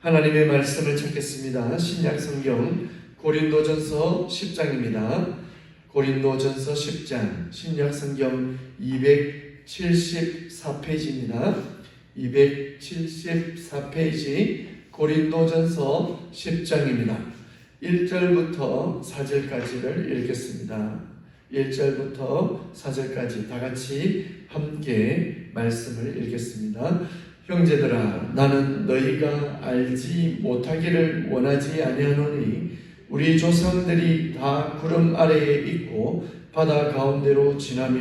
하나님의 말씀을 찾겠습니다. 신약성경 고린도전서 10장입니다. 고린도전서 10장 신약성경 274페이지입니다. 274페이지 고린도전서 10장입니다. 1절부터 4절까지를 읽겠습니다. 1절부터 4절까지 다 같이 함께 말씀을 읽겠습니다. 형제들아, 나는 너희가 알지 못하기를 원하지 아니하노니 우리 조상들이 다 구름 아래에 있고 바다 가운데로 지나며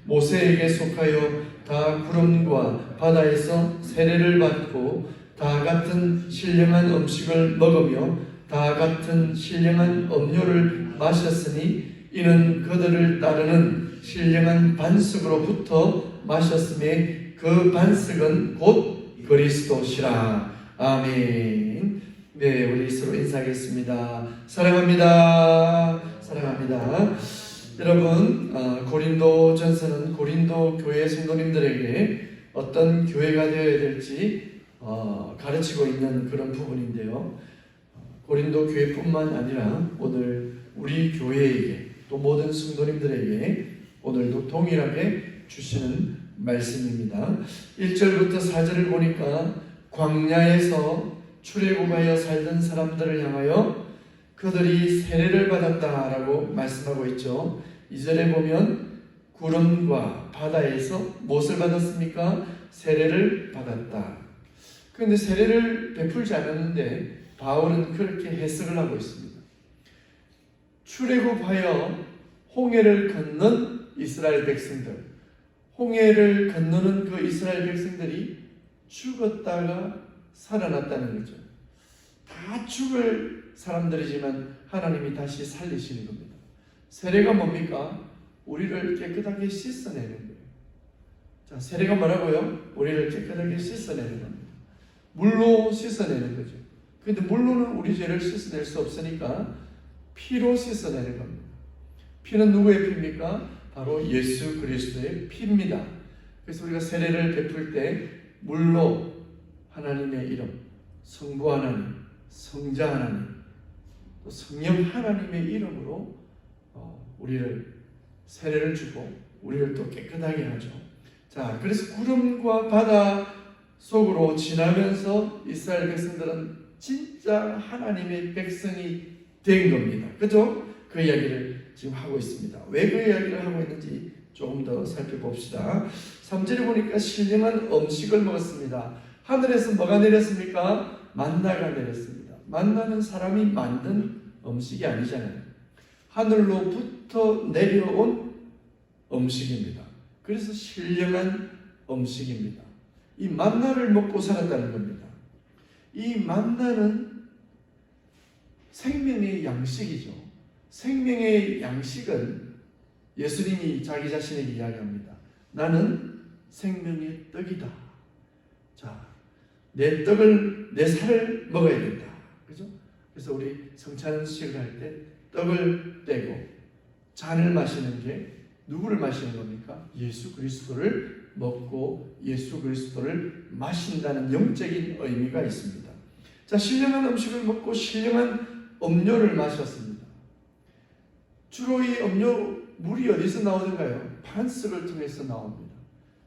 모세에게 속하여 다 구름과 바다에서 세례를 받고 다 같은 신령한 음식을 먹으며 다 같은 신령한 음료를 마셨으니 이는 그들을 따르는 신령한 반석으로부터 마셨음에 그 반석은 곧 그리스도시라. 아멘. 네, 우리 서로 인사하겠습니다. 사랑합니다. 사랑합니다. 여러분, 고린도전서는 고린도 교회 성도님들에게 어떤 교회가 되어야 될지 가르치고 있는 그런 부분인데요. 고린도 교회뿐만 아니라 오늘 우리 교회에게 또 모든 성도님들에게 오늘도 동일하게 주시는 말씀입니다. 1절부터 4절을 보니까 광야에서 출애굽하여 살던 사람들을 향하여 그들이 세례를 받았다라고 말씀하고 있죠. 2절에 보면 구름과 바다에서 무엇을 받았습니까? 세례를 받았다. 그런데 세례를 베풀지 않았는데 바울은 그렇게 해석을 하고 있습니다. 출애굽하여 홍해를 건넌 이스라엘 백성들, 홍해를 건너는 그 이스라엘 백성들이 죽었다가 살아났다는 거죠. 다 죽을 사람들이지만 하나님이 다시 살리시는 겁니다. 세례가 뭡니까? 우리를 깨끗하게 씻어내는 거예요. 자, 세례가 뭐라고요? 우리를 깨끗하게 씻어내는 겁니다. 물로 씻어내는 거죠. 그런데 물로는 우리 죄를 씻어낼 수 없으니까 피로 씻어내는 겁니다. 피는 누구의 피입니까? 바로 예수 그리스도의 피입니다. 그래서 우리가 세례를 베풀 때 물로 하나님의 이름, 성부 하나님, 성자 하나님, 또 성령 하나님의 이름으로 우리를 세례를 주고 우리를 또 깨끗하게 하죠. 자, 그래서 구름과 바다 속으로 지나면서 이스라엘 백성들은 진짜 하나님의 백성이 된 겁니다. 그죠? 그 이야기를 지금 하고 있습니다. 왜 그 이야기를 하고 있는지 조금 더 살펴봅시다. 3절에 보니까 신령한 음식을 먹었습니다. 하늘에서 뭐가 내렸습니까? 만나가 내렸습니다. 만나는 사람이 만든 음식이 아니잖아요. 하늘로부터 내려온 음식입니다. 그래서 신령한 음식입니다. 이 만나를 먹고 살았다는 겁니다. 이 만나는 생명의 양식이죠. 생명의 양식은 예수님이 자기 자신에게 이야기합니다. 나는 생명의 떡이다. 자, 내 떡을, 내 살을 먹어야 된다. 그죠? 그래서 우리 성찬식을 할 때 떡을 떼고 잔을 마시는 게 누구를 마시는 겁니까? 예수 그리스도를 먹고 예수 그리스도를 마신다는 영적인 의미가 있습니다. 자, 신령한 음식을 먹고 신령한 음료를 마셨습니다. 주로 이 음료, 물이 어디서 나오는가요? 반석을 통해서 나옵니다.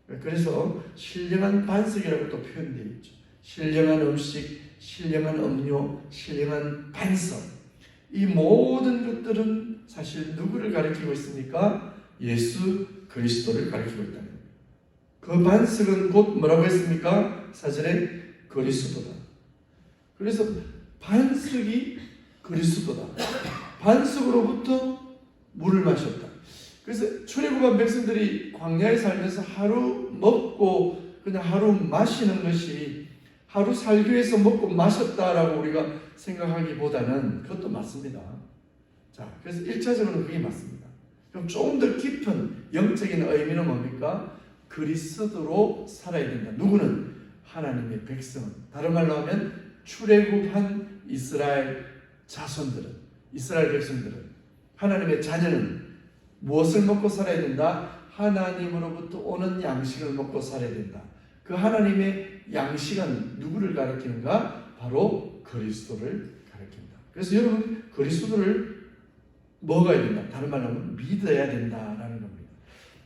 그래서 신령한 반석이라고 또 표현되어 있죠. 신령한 음식, 신령한 음료, 신령한 반석. 이 모든 것들은 사실 누구를 가리키고 있습니까? 예수 그리스도를 가리키고 있다는 겁니다. 그 반석은 곧 뭐라고 했습니까? 4절에 그리스도다. 그래서 반석이 그리스도다. 반석으로부터 물을 마셨다. 그래서 출애굽한 백성들이 광야에 살면서 하루 먹고 그냥 하루 마시는 것이 하루 살기 위해서 먹고 마셨다라고 우리가 생각하기보다는 그것도 맞습니다. 자, 그래서 1차적으로는 그게 맞습니다. 그럼 조금 더 깊은 영적인 의미는 뭡니까? 그리스도로 살아야 된다. 누구는? 하나님의 백성은. 다른 말로 하면 출애굽한 이스라엘 자손들은, 이스라엘 백성들은, 하나님의 자녀는 무엇을 먹고 살아야 된다? 하나님으로부터 오는 양식을 먹고 살아야 된다. 그 하나님의 양식은 누구를 가리키는가? 바로 그리스도를 가리킨다. 그래서 여러분 그리스도를 먹어야 된다. 다른 말로 하면 믿어야 된다라는 겁니다.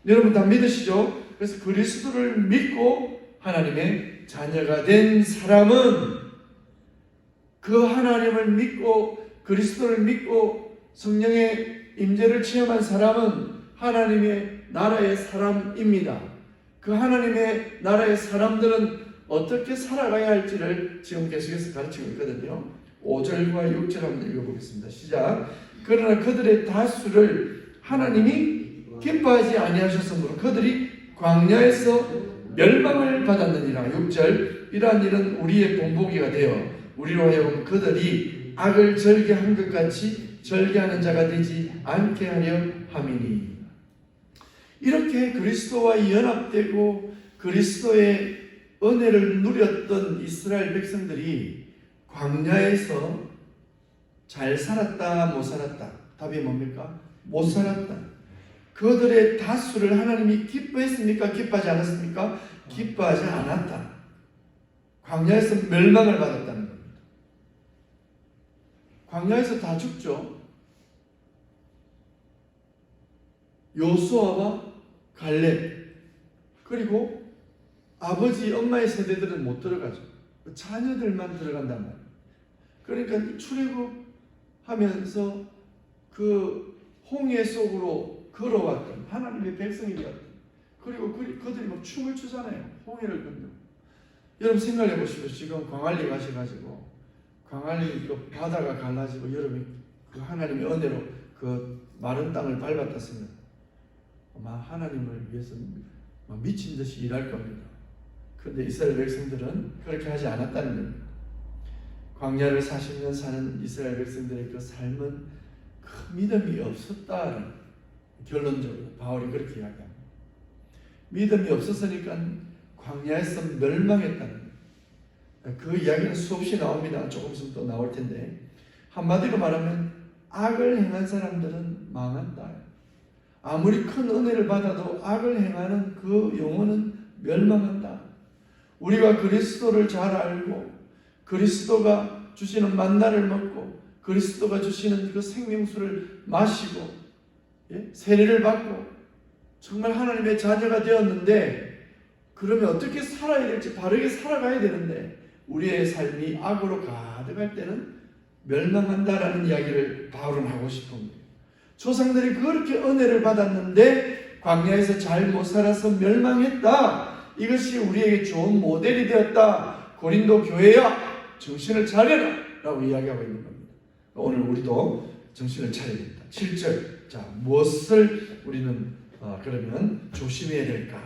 여러분 다 믿으시죠? 그래서 그리스도를 믿고 하나님의 자녀가 된 사람은 그 하나님을 믿고 그리스도를 믿고 성령의 임재를 체험한 사람은 하나님의 나라의 사람입니다. 그 하나님의 나라의 사람들은 어떻게 살아가야 할지를 지금 계속해서 가르치고 있거든요. 5절과 6절 한번 읽어보겠습니다. 시작. 그러나 그들의 다수를 하나님이 기뻐하지 아니하셨으므로 그들이 광야에서 멸망을 받았느니라. 6절. 이러한 일은 우리의 본보기가 되어 우리로 하여금 그들이 악을 절개한 것 같이 절개하는 자가 되지 않게 하려 함이니. 이렇게 그리스도와 연합되고 그리스도의 은혜를 누렸던 이스라엘 백성들이 광야에서 잘 살았다 못 살았다? 답이 뭡니까? 못 살았다. 그들의 다수를 하나님이 기뻐했습니까? 기뻐하지 않았습니까? 기뻐하지 않았다. 광야에서 멸망을 받았다는 겁니다. 광야에서 다 죽죠. 요수아와 갈렙 그리고 아버지 엄마의 세대들은 못 들어가죠. 자녀들만 들어간단 말이에요. 그러니까 출애굽하면서 그 홍해 속으로 걸어왔던 하나님의 백성이 되었던 그리고 그들이 막 춤을 추잖아요. 홍해를 건너. 여러분 생각해 보시고 지금 광안리 가셔가지고 광안리 그 바다가 갈라지고 여러분이 그 하나님의 은혜로 그 마른 땅을 밟았다 생각. 아마 하나님을 위해서 막 미친 듯이 일할 겁니다. 그런데 이스라엘 백성들은 그렇게 하지 않았다는 겁니다. 광야를 40년 사는 이스라엘 백성들의 그 삶은 그 믿음이 없었다는 결론적으로 바울이 그렇게 이야기합니다. 믿음이 없었으니까 광야에서 멸망했다는 거예요. 그 이야기는 수없이 나옵니다. 조금 있으면 또 나올 텐데 한마디로 말하면 악을 행한 사람들은 망한다. 아무리 큰 은혜를 받아도 악을 행하는 그 영혼은 멸망한다. 우리가 그리스도를 잘 알고 그리스도가 주시는 만나를 먹고 그리스도가 주시는 그 생명수를 마시고 세례를 받고 정말 하나님의 자녀가 되었는데 그러면 어떻게 살아야 될지 바르게 살아가야 되는데 우리의 삶이 악으로 가득할 때는 멸망한다라는 이야기를 바울은 하고 싶은 거예요. 조상들이 그렇게 은혜를 받았는데 광야에서 잘 못 살아서 멸망했다. 이것이 우리에게 좋은 모델이 되었다. 고린도 교회야 정신을 차려라 라고 이야기하고 있는 겁니다. 오늘 우리도 정신을 차려야 된다. 7절. 자, 무엇을 우리는 그러면 조심해야 될까?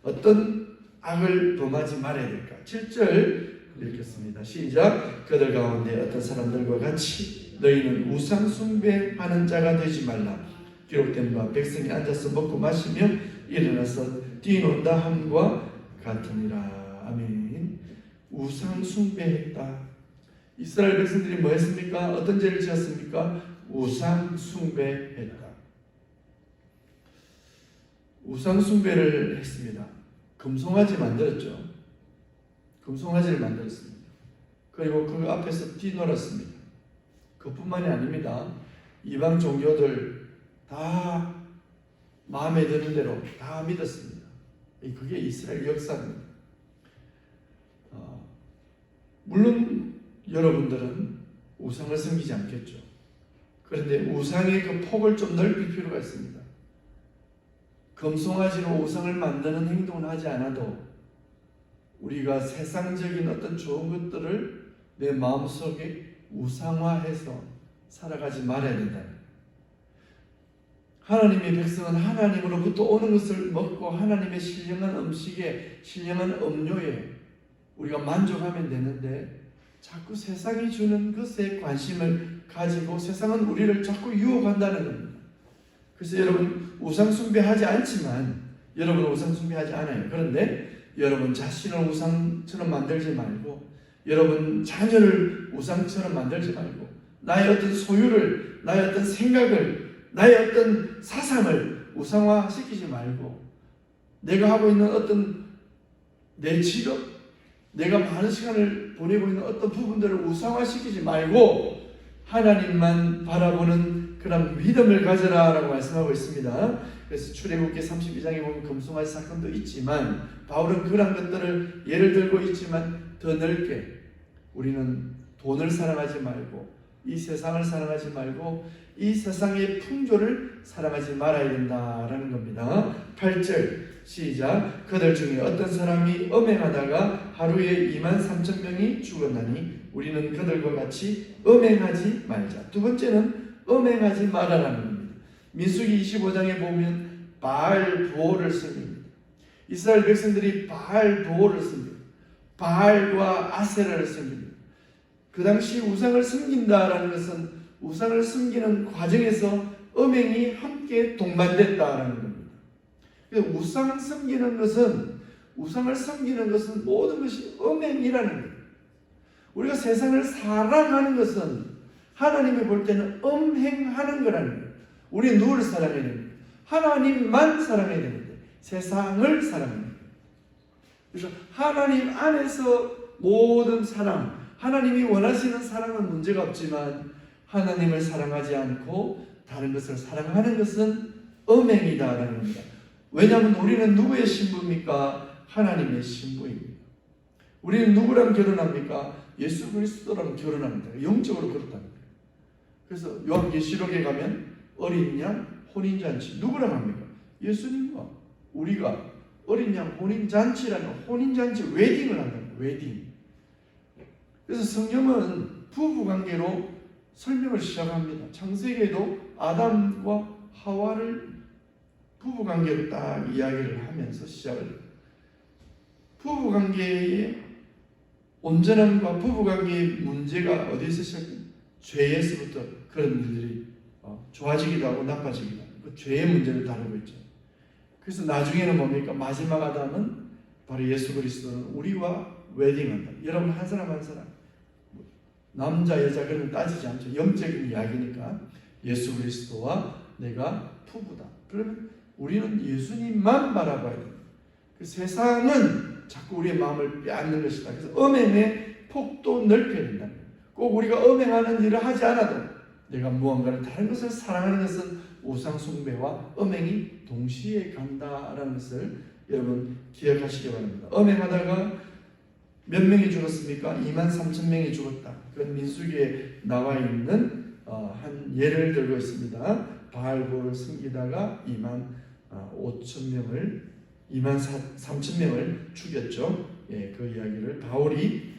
어떤 악을 범하지 말아야 될까? 7절 읽겠습니다. 시작. 그들 가운데 어떤 사람들과 같이 너희는 우상 숭배하는 자가 되지 말라. 기록된 바 백성이 앉아서 먹고 마시며 일어나서 뛰논다 함과 같으니라. 아멘. 우상 숭배했다. 이스라엘 백성들이 뭐 했습니까? 어떤 죄를 지었습니까? 우상 숭배했다. 우상 숭배를 했습니다. 금송아지 만들었죠. 금송아지를 만들었습니다. 그리고 그 앞에서 뛰놀았습니다. 그뿐만이 아닙니다. 이방 종교들 다 마음에 드는 대로 다 믿었습니다. 그게 이스라엘 역사입니다. 물론 여러분들은 우상을 섬기지 않겠죠. 그런데 우상의 그 폭을 좀 넓힐 필요가 있습니다. 금송아지로 우상을 만드는 행동을 하지 않아도 우리가 세상적인 어떤 좋은 것들을 내 마음속에 우상화해서 살아가지 말아야 된다. 하나님의 백성은 하나님으로부터 오는 것을 먹고 하나님의 신령한 음식에 신령한 음료에 우리가 만족하면 되는데 자꾸 세상이 주는 것에 관심을 가지고 세상은 우리를 자꾸 유혹한다는 겁니다. 그래서 여러분 우상 숭배하지 않지만 여러분은 우상 숭배하지 않아요. 그런데 여러분 자신을 우상처럼 만들지 말고 여러분 자녀를 우상처럼 만들지 말고 나의 어떤 소유를 나의 어떤 생각을 나의 어떤 사상을 우상화시키지 말고 내가 하고 있는 어떤 내 직업 내가 많은 시간을 보내고 있는 어떤 부분들을 우상화시키지 말고 하나님만 바라보는 그런 믿음을 가져라라고 말씀하고 있습니다. 그래서 출애굽기 32장에 보면 금송아지 사건도 있지만 바울은 그런 것들을 예를 들고 있지만 더 넓게 우리는 돈을 사랑하지 말고 이 세상을 사랑하지 말고 이 세상의 풍조를 사랑하지 말아야 된다라는 겁니다. 8절 시작. 그들 중에 어떤 사람이 음행하다가 하루에 23,000명이 죽었나니 우리는 그들과 같이 음행하지 말자. 두 번째는 음행하지 말아라는 겁니다. 민수기 25장에 보면 바알 부호를 씁니다. 이스라엘 백성들이 바알 부호를 씁니다. 바알과 아세라를 씁니다. 그 당시 우상을 섬긴다라는 것은 우상을 섬기는 과정에서 음행이 함께 동반됐다라는 겁니다. 우상을 섬기는 것은 모든 것이 음행이라는 거예요. 우리가 세상을 사랑하는 것은 하나님이 볼 때는 음행하는 거라는 거예요. 우리는 누구를 사랑해야 됩니까? 하나님만 사랑해야 되는데 세상을 사랑해야 됩니다. 그래서 하나님 안에서 모든 사랑, 하나님이 원하시는 사랑은 문제가 없지만 하나님을 사랑하지 않고 다른 것을 사랑하는 것은 음행이다라는 겁니다. 왜냐하면 우리는 누구의 신부입니까? 하나님의 신부입니다. 우리는 누구랑 결혼합니까? 예수 그리스도랑 결혼합니다. 영적으로 그렇답니다. 그래서 요한계시록에 가면 어린 양 혼인잔치 누구랑 합니까? 예수님과 우리가 어린 양 혼인잔치라는 혼인잔치 웨딩을 한다는 거예요. 웨딩. 그래서 성경은 부부관계로 설명을 시작합니다. 창세기에도 아담과 하와를 부부관계로 딱 이야기를 하면서 시작을 해요. 부부관계의 온전함과 부부관계의 문제가 어디서 시작해요? 죄에서부터 그런 일들이 좋아지기도 하고 나빠지기도 하고 그 죄의 문제를 다루고 있죠. 그래서 나중에는 뭡니까? 마지막 아담은 바로 예수 그리스도는 우리와 웨딩한다. 여러분 한 사람 한 사람 남자 여자 그런 거 따지지 않죠. 영적인 이야기니까 예수 그리스도와 내가 부부다. 그러면 우리는 예수님만 바라봐야 됩니다. 그 세상은 자꾸 우리의 마음을 빼앗는 것이다. 그래서 음행의 폭도 넓혀야 된다. 꼭 우리가 음행하는 일을 하지 않아도 내가 무언가를 다른 것을 사랑하는 것은 우상 숭배와 음행이 동시에 간다라는 것을 여러분 기억하시기 바랍니다. 음행하다가 몇 명이 죽었습니까? 23,000명이 죽었다. 그건 민수기에 나와 있는 한 예를 들고 있습니다. 바알보를 섬기다가 23,000명을 죽였죠. 예, 그 이야기를 바울이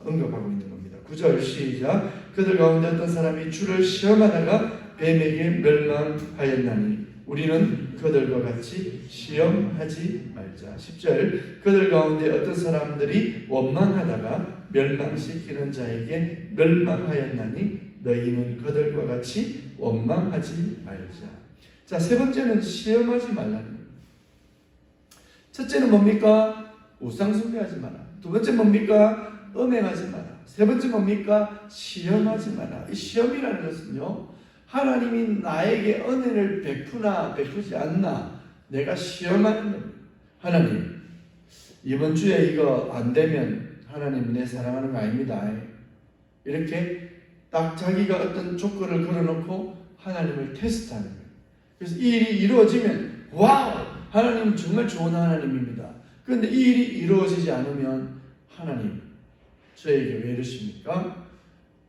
언급하고 있는 겁니다. 9절 시작. 그들 가운데 어떤 사람이 주를 시험하다가 뱀에게 멸망하였나니 우리는 그들과 같이 시험하지 말자. 10절 그들 가운데 어떤 사람들이 원망하다가 멸망시키는 자에게 멸망하였나니 너희는 그들과 같이 원망하지 말자. 자, 세 번째는 시험하지 말라는 겁니다. 첫째는 뭡니까? 우상 숭배하지 마라. 두 번째 뭡니까? 음행하지 마라. 세 번째 뭡니까? 시험하지 마라. 이 시험이라는 것은요, 하나님이 나에게 은혜를 베푸나 베푸지 않나 내가 시험하는 겁니다. 하나님, 이번 주에 이거 안 되면 하나님 내 사랑하는 거 아닙니다. 이렇게 딱 자기가 어떤 조건을 걸어놓고 하나님을 테스트하는 거예요. 그래서 이 일이 이루어지면 와우! 하나님은 정말 좋은 하나님입니다. 그런데 이 일이 이루어지지 않으면 하나님 저에게 왜 이러십니까?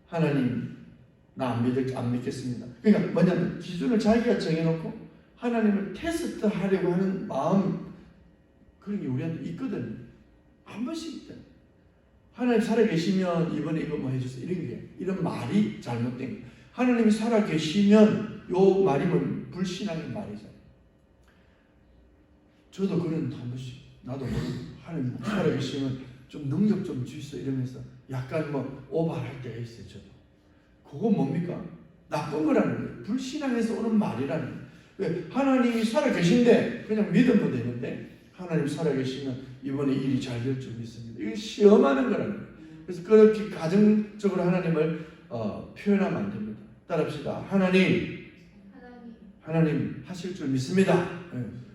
하나님 나 안 믿겠습니다. 그러니까 뭐냐면 기준을 자기가 정해놓고 하나님을 테스트하려고 하는 마음 그런 게 우리한테 있거든요. 한 번씩 있다. 하나님 살아계시면 이번에 이거 뭐 해주세요. 이런 말이 잘못된 거예요. 하나님이 살아계시면 요 말이면 불신앙의 말이잖아요. 저도 그런 한 번씩 나도 모르고 하나님 살아계시면 좀 능력 좀 주시소 이러면서 약간 뭐 오버할 때가 있어요. 저도. 그거 뭡니까? 나쁜 거라는 거예요. 불신앙에서 오는 말이라는 거예요. 왜? 하나님이 살아계신데 그냥 믿으면 되는데 하나님 살아계시면 이번에 일이 잘 될 줄 믿습니다. 이거 시험하는 거라는 거예요. 그래서 그렇게 가정적으로 하나님을 표현하면 안 됩니다. 따라합시다. 하나님 하실 줄 믿습니다.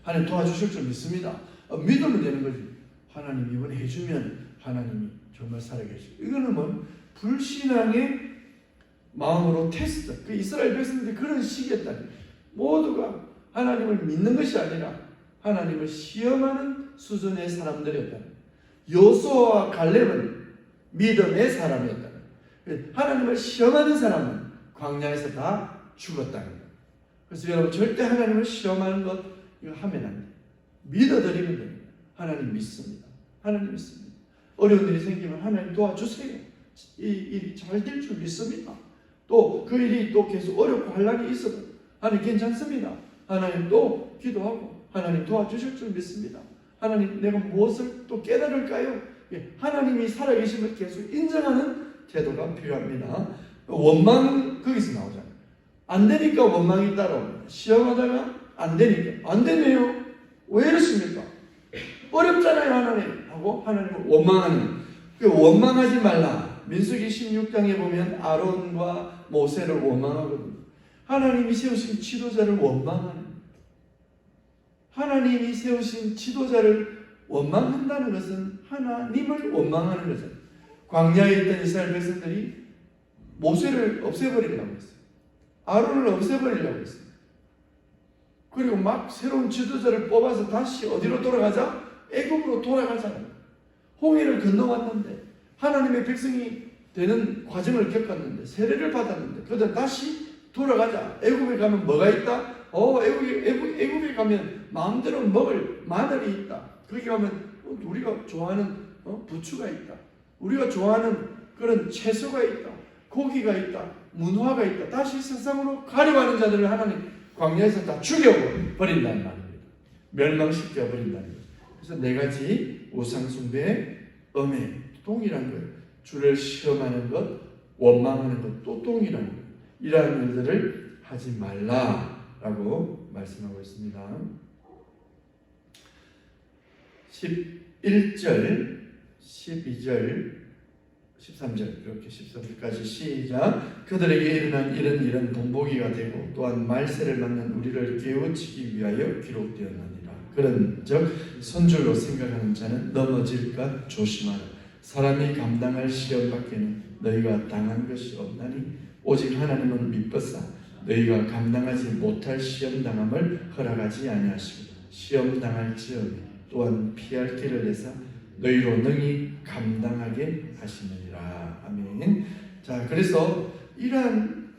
하나님 도와주실 줄 믿습니다. 믿으면 되는 거지. 하나님 이번에 해주면 하나님이 정말 살아계시고, 이거는 뭐 불신앙의 마음으로 테스트, 그 이스라엘 백성들이 그런 시기였다. 모두가 하나님을 믿는 것이 아니라 하나님을 시험하는 수준의 사람들이었다. 여호수아와 갈렙은 믿음의 사람이었다. 하나님을 시험하는 사람은 광야에서 다 죽었다는 거예요. 그래서 여러분, 절대 하나님을 시험하는 것 이거 하면 안 돼요. 믿어드리면 됩니다. 하나님 믿습니다. 하나님 믿습니다. 어려운 일이 생기면 하나님 도와주세요. 이 일이 잘 될 줄 믿습니다. 또 그 일이 또 계속 어렵고 환난이 있어도 하나님 괜찮습니다. 하나님 또 기도하고 하나님 도와주실 줄 믿습니다. 하나님, 내가 무엇을 또 깨달을까요? 하나님이 살아계심을 계속 인정하는 태도가 필요합니다. 원망은 거기서 나오잖아요. 안 되니까 원망이 따라옵니다. 시험하다가 안 되니까, 안 되네요. 왜 이러십니까? 어렵잖아요, 하나님. 하고 하나님을 원망하는. 원망하지 말라. 민수기 16장에 보면 아론과 모세를 원망하거든요. 하나님이 세우신 지도자를 원망하는. 하나님이 세우신 지도자를 원망한다는 것은 하나님을 원망하는 거죠. 광야에 있던 이스라엘 백성들이 모세를 없애버리려고 했어요. 아론을 없애버리려고 했어요. 그리고 막 새로운 지도자를 뽑아서 다시 어디로 돌아가자? 애굽으로 돌아가잖아요. 홍해를 건너왔는데 하나님의 백성이 되는 과정을 겪었는데 세례를 받았는데 그들 다시 돌아가자. 애굽에 가면 뭐가 있다? 애굽에 가면 마음대로 먹을 마늘이 있다. 거기 가면 우리가 좋아하는 부추가 있다. 우리가 좋아하는 그런 채소가 있다. 고기가 있다. 문화가 있다. 다시 세상으로 가려가는 자들을 하나님 광야에서 다 죽여버린다는 말입니다. 멸망시켜 버린다는 거죠. 그래서 네 가지 우상숭배, 음해, 동일한 거예요. 주를 시험하는 것, 원망하는 것, 또 동일한 거예요. 이러한 일들을 하지 말라라고 말씀하고 있습니다. 11절, 12절, 13절 이렇게 13절까지 시작. 그들에게 일어난 일은 이런 본보기가 되고 또한 말세를 맞는 우리를 깨우치기 위하여 기록되었느니라. 그런즉 선줄로 생각하는 자는 넘어질까 조심하라. 사람이 감당할 시험 밖에는 너희가 당한 것이 없나니 오직 하나님은 미쁘사 너희가 감당하지 못할 시험 당함을 허락하지 아니하시고 시험 당할지어도 또한 피할 길을 내사 너희로 능히 감당하게 하시느니라. 아멘. 자, 그래서 이러한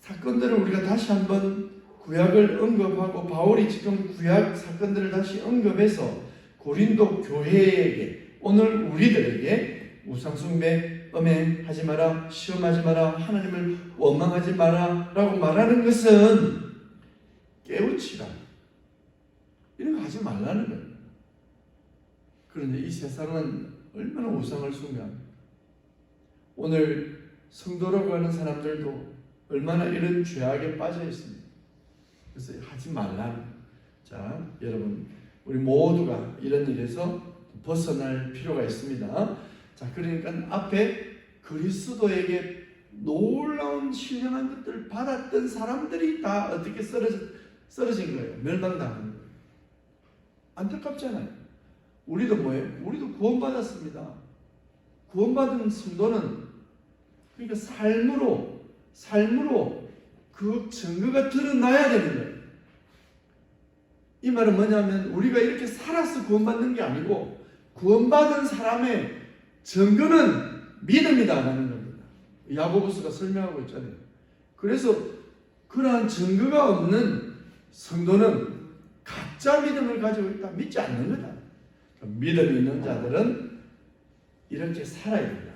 사건들을 우리가 다시 한번 구약을 언급하고 바울이 지금 구약 사건들을 다시 언급해서 고린도 교회에게 오늘 우리들에게 우상숭배, 음행하지 마라, 시험하지 마라, 하나님을 원망하지 마라 라고 말하는 것은 깨우치라, 이런 거 하지 말라는 거예요. 그런데 이 세상은 얼마나 우상을 숭배합니까? 오늘 성도라고 하는 사람들도 얼마나 이런 죄악에 빠져 있습니다. 그래서 하지 말라. 자, 여러분, 우리 모두가 이런 일에서 벗어날 필요가 있습니다. 자, 그러니까 앞에 그리스도에게 놀라운 신령한 것들을 받았던 사람들이 다 어떻게 쓰러진 거예요? 멸망당한 거예요. 안타깝잖아요. 우리도 뭐예요? 우리도 구원받았습니다. 구원받은 성도는 그러니까 삶으로 그 증거가 드러나야 되는 거예요. 이 말은 뭐냐면 우리가 이렇게 살아서 구원받는 게 아니고 구원받은 사람의 증거는 믿음이다라는 겁니다. 야고보서가 설명하고 있잖아요. 그래서 그러한 증거가 없는 성도는 가짜 믿음을 가지고 있다, 믿지 않는 거다. 믿음이 있는 자들은 이렇게 살아야 된다.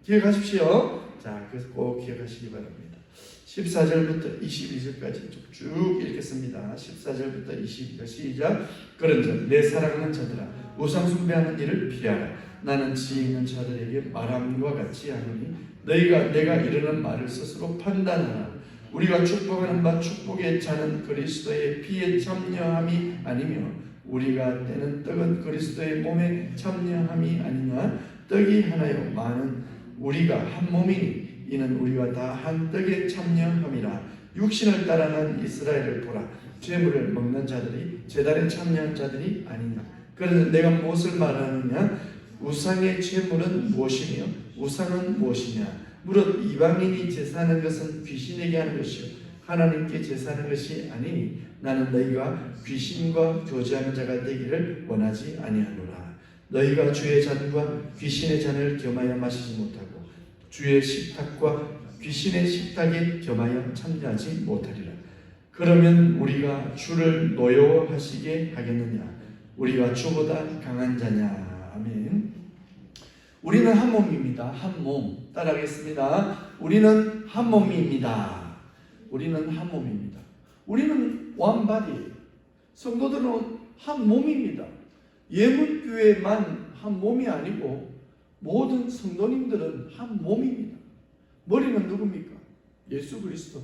기억하십시오. 자, 그래서 꼭 기억하시기 바랍니다. 14절부터 22절까지 쭉 읽겠습니다. 14절부터 22절 시작. 그런즉 내 사랑하는 자들아, 우상 숭배하는 일을 피하라. 나는 지혜 있는 자들에게 말함과 같이 하노니 너희가 내가 이르는 말을 스스로 판단하라. 우리가 축복하는 바 축복의 차는 그리스도의 피에 참여함이 아니며 우리가 떼는 떡은 그리스도의 몸에 참여함이 아니냐. 떡이 하나요 많은 우리가 한 몸이니 이는 우리가 다 한 떡에 참여함이라. 육신을 따라난 이스라엘을 보라. 죄물을 먹는 자들이 제단에 참여한 자들이 아니냐. 그래서 내가 무엇을 말하느냐. 우상의 제물은 무엇이며 우상은 무엇이냐? 무릇 이방인이 제사하는 것은 귀신에게 하는 것이요 하나님께 제사하는 것이 아니니 나는 너희가 귀신과 교제하는 자가 되기를 원하지 아니하노라. 너희가 주의 잔과 귀신의 잔을 겸하여 마시지 못하고 주의 식탁과 귀신의 식탁에 겸하여 참여하지 못하리라. 그러면 우리가 주를 노여워하시게 하겠느냐? 우리가 주보다 강한 자냐? 아멘. 우리는 한 몸입니다. 한 몸. 따라하겠습니다. 우리는 한 몸입니다. 우리는 한 몸입니다. 우리는 one body예요. 성도들은 한 몸입니다. 예문교회만 한 몸이 아니고 모든 성도님들은 한 몸입니다. 머리는 누굽니까? 예수 그리스도.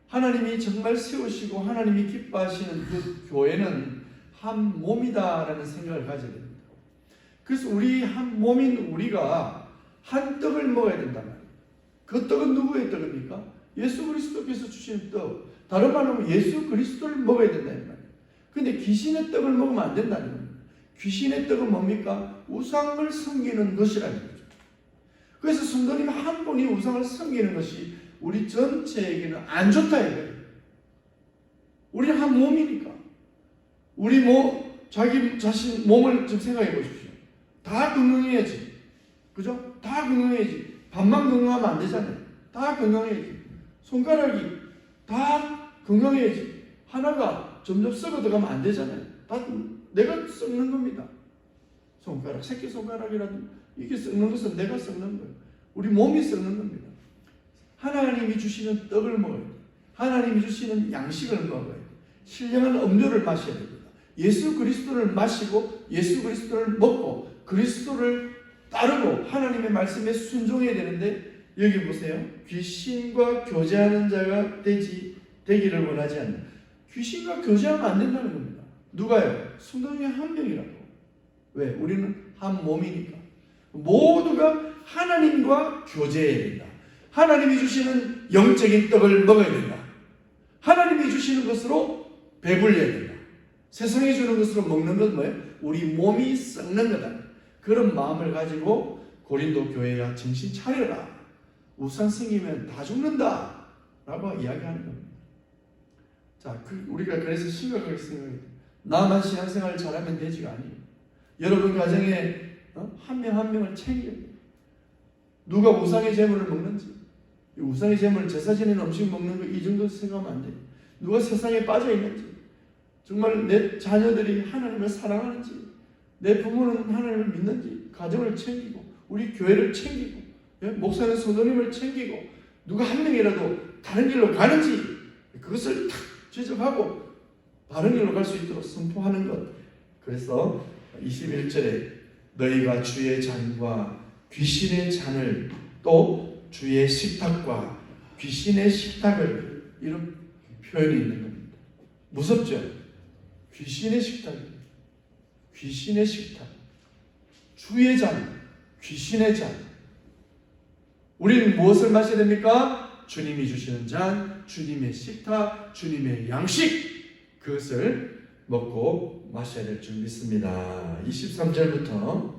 하나님이 정말 세우시고 하나님이 기뻐하시는 그 교회는 한 몸이다라는 생각을 가져야 됩니다. 그래서 우리 한 몸인 우리가 한 떡을 먹어야 된단 말이에요. 그 떡은 누구의 떡입니까? 예수 그리스도께서 주신 떡. 다른 말로 하면 예수 그리스도를 먹어야 된다는 말이에요. 근데 귀신의 떡을 먹으면 안 된다는 거예요. 귀신의 떡은 뭡니까? 우상을 섬기는 것이라는 거죠. 그래서 성도님 한 분이 우상을 섬기는 것이 우리 전체에게는 안 좋다 이거예요. 우리 한 몸이니까. 우리 자기 자신 몸을 좀 생각해 보십시오. 다 건강해야지. 그죠? 다 건강해야지. 반만 건강하면 안 되잖아요. 다 건강해야지. 손가락이 다 건강해야지. 하나가 점점 썩어들어가면 안 되잖아요. 다 내가 썩는 겁니다. 손가락, 새끼손가락이라도 이게 썩는 것은 내가 썩는 거예요. 우리 몸이 썩는 겁니다. 하나님이 주시는 떡을 먹어야 돼요. 하나님이 주시는 양식을 먹어야 돼요. 신령한 음료를 마셔야 됩니다. 예수 그리스도를 마시고 예수 그리스도를 먹고 그리스도를 따르고 하나님의 말씀에 순종해야 되는데 여기 보세요. 귀신과 교제하는 자가 되기를 원하지 않는. 귀신과 교제하면 안 된다는 겁니다. 누가요? 성도님이 한 명이라고. 왜? 우리는 한 몸이니까. 모두가 하나님과 교제해야 된다. 하나님이 주시는 영적인 떡을 먹어야 된다. 하나님이 주시는 것으로 배불려야 된다. 세상이 주는 것으로 먹는 건 뭐예요? 우리 몸이 썩는 거다. 그런 마음을 가지고 고린도 교회야 정신 차려라. 우상 생기면 다 죽는다. 라고 이야기하는 겁니다. 자, 우리가 그래서 심각하게 생각해야 돼요. 나만 신앙생활을 잘하면 되지가 아니에요. 여러분 가정에 한 명 한 명을 챙겨야 돼요. 누가 우상의 재물을 먹는지, 우상의 재물, 제사 지내는 음식 먹는 거 이 정도 생각하면 안 돼요. 누가 세상에 빠져 있는지, 정말 내 자녀들이 하나님을 사랑하는지, 내 부모는 하나님을 믿는지, 가정을 챙기고, 우리 교회를 챙기고, 목사는 성도님을 챙기고, 누가 한 명이라도 다른 길로 가는지 그것을 탁 지적하고 바른 길로 갈 수 있도록 선포하는 것. 그래서 21절에 너희가 주의 잔과 귀신의 잔을 또 주의 식탁과 귀신의 식탁을 이런 표현이 있는 겁니다. 무섭죠? 귀신의 식탁, 귀신의 식탁, 주의 잔, 귀신의 잔. 우리는 무엇을 마셔야 됩니까? 주님이 주시는 잔, 주님의 식탁, 주님의 양식, 그것을 먹고 마셔야 될 줄 믿습니다. 23절부터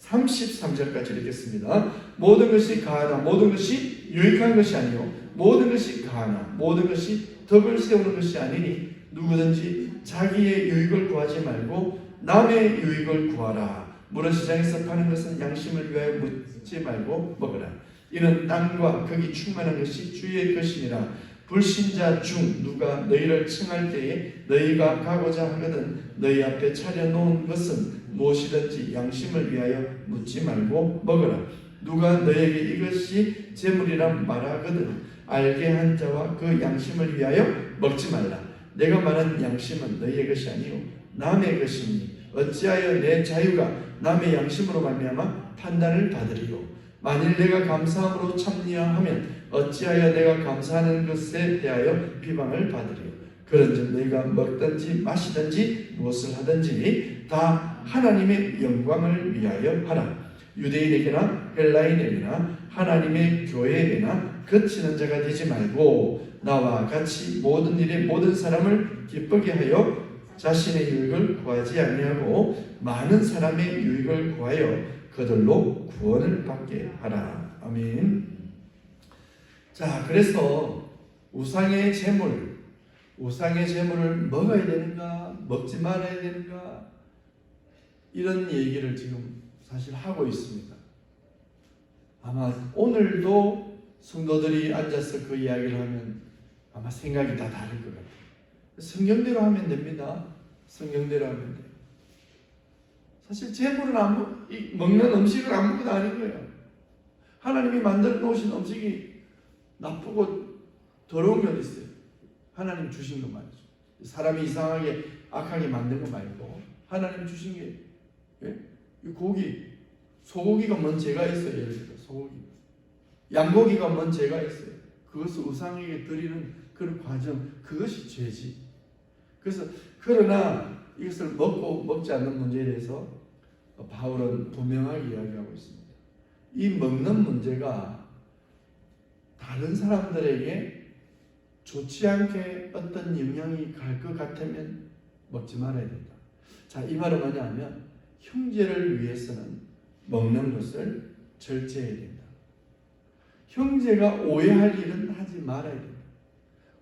33절까지 읽겠습니다. 모든 것이 가하나 모든 것이 유익한 것이 아니요 모든 것이 가하나 모든 것이 덕을 세우는 것이 아니니 누구든지 자기의 유익을 구하지 말고 남의 유익을 구하라. 무릇 시장에서 파는 것은 양심을 위하여 묻지 말고 먹으라. 이는 땅과 거기 충만한 것이 주의 것이니라. 불신자 중 누가 너희를 칭할 때에 너희가 가고자 하거든 너희 앞에 차려놓은 것은 무엇이든지 양심을 위하여 묻지 말고 먹으라. 누가 너희에게 이것이 재물이라 말하거든 알게 한 자와 그 양심을 위하여 먹지 말라. 내가 말한 양심은 너희의 것이 아니요 남의 것이니 어찌하여 내 자유가 남의 양심으로 말미암아 판단을 받으리요. 만일 내가 감사함으로 참여하면 어찌하여 내가 감사하는 것에 대하여 비방을 받으리요. 그런즉 너희가 먹든지 마시든지 무엇을 하든지 다 하나님의 영광을 위하여 하라. 유대인에게나 헬라인에게나 하나님의 교회에게나 그치는 자가 되지 말고 나와 같이 모든 일에 모든 사람을 기쁘게 하여 자신의 유익을 구하지 아니하고 많은 사람의 유익을 구하여 그들로 구원을 받게 하라. 아멘. 자, 그래서 우상의 제물을 먹어야 되는가, 먹지 말아야 되는가, 이런 얘기를 지금 사실 하고 있습니다. 아마 오늘도 성도들이 앉아서 그 이야기를 하면 아마 생각이 다 다를 것 같아요. 성경대로 하면 됩니다. 성경대로 하면 돼요. 사실 제물은 먹는 음식을 아무것도 아닌 거예요. 하나님이 만들어 놓으신 음식이 나쁘고 더러운 게 어디 있어요? 하나님 주신 거 말이죠. 사람이 이상하게 악하게 만든 거 말고 하나님 주신 게, 이 고기, 소고기가 뭔 죄가 있어요. 예를 들어 소고기, 양고기가 뭔 죄가 있어요. 그것을 우상에게 드리는 그런 과정, 그것이 죄지. 그래서 그러나 이것을 먹고 먹지 않는 문제에 대해서 바울은 분명하게 이야기하고 있습니다. 이 먹는 문제가 다른 사람들에게 좋지 않게 어떤 영향이 갈 것 같으면 먹지 말아야 된다. 자, 이 말은 뭐냐면 형제를 위해서는 먹는 것을 절제해야 된다. 형제가 오해할 일은 하지 말아야 된다.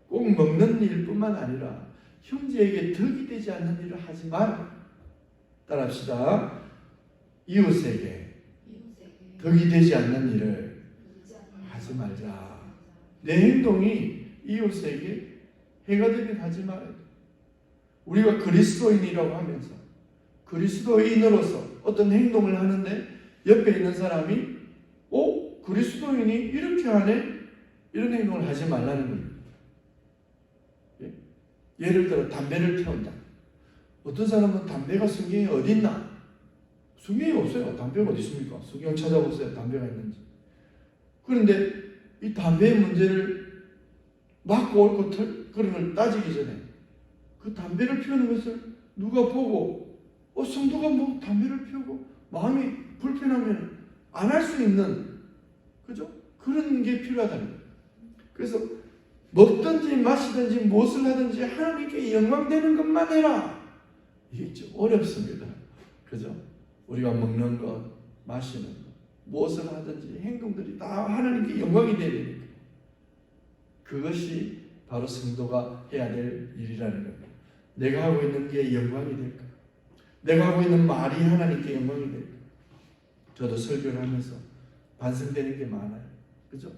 꼭 먹는 일뿐만 아니라 형제에게 덕이 되지 않는 일을 하지 마라. 따라합시다. 이웃에게 덕이 되지 않는 일을 하지 말자. 내 행동이 이웃에게 해가 되면 하지 말아야 돼. 우리가 그리스도인이라고 하면서 그리스도인으로서 어떤 행동을 하는데 옆에 있는 사람이 그리스도인이 이렇게 하네? 이런 행동을 하지 말라는 겁니다. 예를 들어 담배를 피운다. 어떤 사람은 담배가 성경에 어디 있나? 성경에 없어요. 담배가 어디 있습니까? 성경 찾아보세요. 담배가 있는지. 그런데 이 담배의 문제를 막고 옳고 그런 걸 따지기 전에 그 담배를 피우는 것을 누가 보고 성도가 뭐 담배를 피우고 마음이 불편하면 안 할 수 있는, 그죠? 그런 게 필요하다는 거예요. 그래서 먹든지 마시든지 무엇을 하든지 하나님께 영광되는 것만 해라. 이게 좀 어렵습니다. 그죠? 우리가 먹는 것, 마시는 것, 무엇을 하든지 행동들이 다 하나님께 영광이 되야 되니까. 그것이 바로 성도가 해야 될 일이라는 겁니다. 내가 하고 있는 게 영광이 될까? 내가 하고 있는 말이 하나님께 영광이 될까? 저도 설교를 하면서 반성되는 게 많아요. 그죠?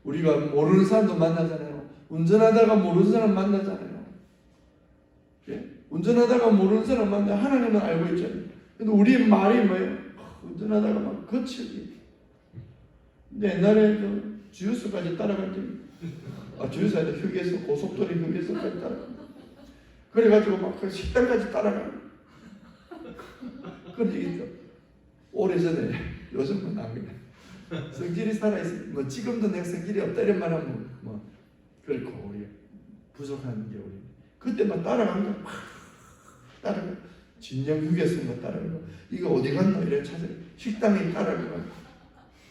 우리가 모르는 사람도 만나잖아요. 운전하다가 모르는 사람 만나잖아요. 예? 운전하다가 모르는 사람 만나. 하나님은 알고 있잖아요. 근데 우리의 말이 뭐예요? 운전하다가 막 거칠게. 근데 옛날에 그 주유소까지 따라갈 때, 주유소 아니라 휴게소, 고속도로 휴게소까지 따라가. 그래가지고 막 그 식당까지 따라가. 그런데 오래전에, 요즘은 납니다. 성질이 살아있어요. 뭐 지금도 내가 성질이 없다 이런 말 하면 뭐 그렇고 우리 부족한 게 우리 그때 막 따라간 거 막 따라가. 진정 휴게소가 따라가고 이거 어디 갔나 이래 찾아. 식당에 따라가고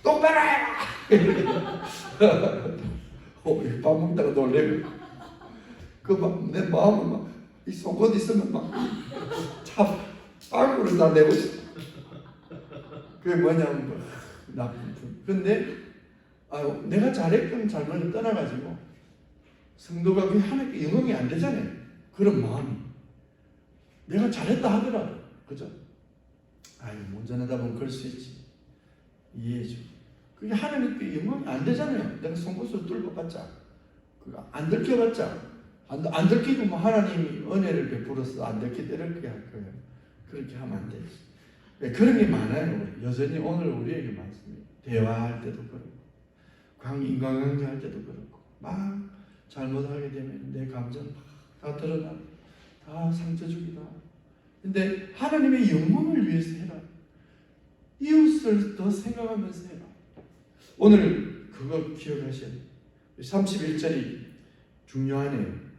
똑바로 해라. 밥 먹다가 놀래고 그 막 내 마음은 막 이 속옷 있으면 막 참 빵으로 다 내고 싶어. 그게 뭐냐면 뭐 나쁜 분. 근데 내가 잘했건 잘못을 떠나가지고 성도가 그 하나님께 영광이 안 되잖아요. 그런 마음이. 내가 잘했다 하더라도, 그죠? 운전하다 보면 그럴 수 있지. 이해해줘. 그게 하나님께 영광이 안 되잖아요. 내가 송곳을 뚫고 봤자, 그거 안 들켜봤자, 안 들키고 뭐 하나님이 은혜를 베풀어서 안 들키게 할 거예요. 그렇게 하면 안 되지. 네, 그런 게 많아요. 여전히 오늘 우리에게 많습니다. 대화할 때도 그렇고, 인간관계 할 때도 그렇고, 막 잘못하게 되면 내 감정 다 드러나고, 다 상처 주기도 하고. 근데 하나님의 영광을 위해서 해라. 이웃을 더 생각하면서 해라. 오늘 그거 기억하셔야 돼요. 31절이 중요하네요.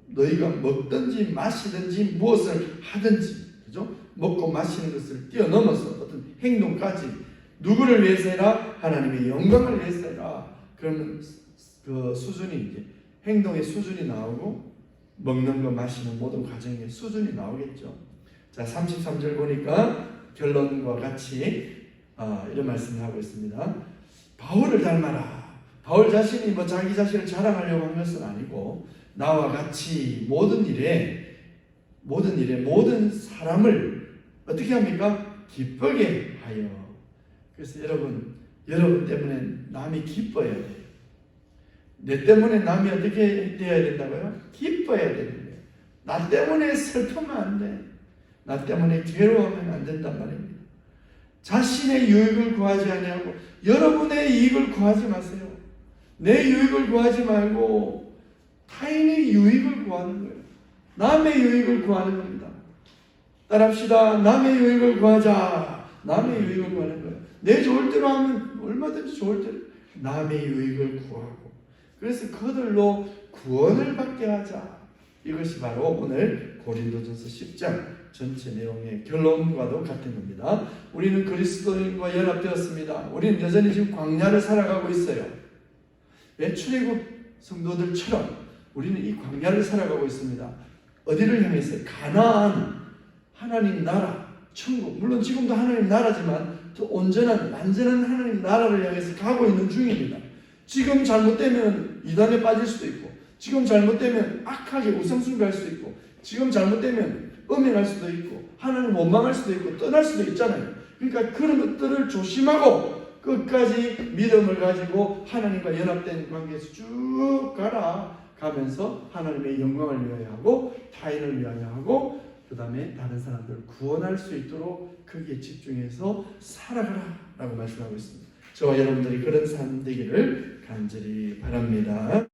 너희가 먹든지 마시든지 무엇을 하든지, 그죠? 먹고 마시는 것을 뛰어넘어서 어떤 행동까지 누구를 위해서 해라? 하나님의 영광을 위해서 해라. 그러면 그 수준이 이제 행동의 수준이 나오고 먹는 거 마시는 모든 과정의 수준이 나오겠죠. 자, 33절 보니까 결론과 같이 이런 말씀을 하고 있습니다. 바울을 닮아라. 바울 자신이 자기 자신을 자랑하려고 한 것은 아니고 나와 같이 모든 일에 모든 사람을 어떻게 합니까? 기쁘게 하여. 그래서 여러분 때문에 남이 기뻐해야 돼요. 내 때문에 남이 어떻게 되어야 된다고요? 기뻐해야 되는 거예요. 나 때문에 슬프면 안 돼. 나 때문에 괴로워하면 안 된단 말입니다. 자신의 유익을 구하지 아니하고 여러분의 이익을 구하지 마세요. 내 유익을 구하지 말고 타인의 유익을 구하는 거예요. 남의 유익을 구하는 겁니다. 따라합시다. 남의 유익을 구하자. 남의 유익을 구하는 거예요. 내 좋을 대로 하면 얼마든지 좋을 대로 남의 유익을 구하고 그래서 그들로 구원을 받게 하자. 이것이 바로 오늘 고린도전서 10장 전체 내용의 결론과도 같은 겁니다. 우리는 그리스도인과 연합되었습니다. 우리는 여전히 지금 광야를 살아가고 있어요. 출애굽 성도들처럼 우리는 이 광야를 살아가고 있습니다. 어디를 향해서? 가나안, 하나님 나라, 천국. 물론 지금도 하나님 나라지만 더 온전한 완전한 하나님 나라를 향해서 가고 있는 중입니다. 지금 잘못되면 이단에 빠질 수도 있고, 지금 잘못되면 악하게 우상숭배할 수도 있고, 지금 잘못되면 음행할 수도 있고, 하나님 원망할 수도 있고, 떠날 수도 있잖아요. 그러니까 그런 것들을 조심하고 끝까지 믿음을 가지고 하나님과 연합된 관계에서 쭉 가면서 하나님의 영광을 위하여 하고 타인을 위하여 하고 그 다음에 다른 사람들을 구원할 수 있도록 거기에 집중해서 살아가라 라고 말씀하고 있습니다. 저와 여러분들이 그런 삶 되기를 간절히 바랍니다.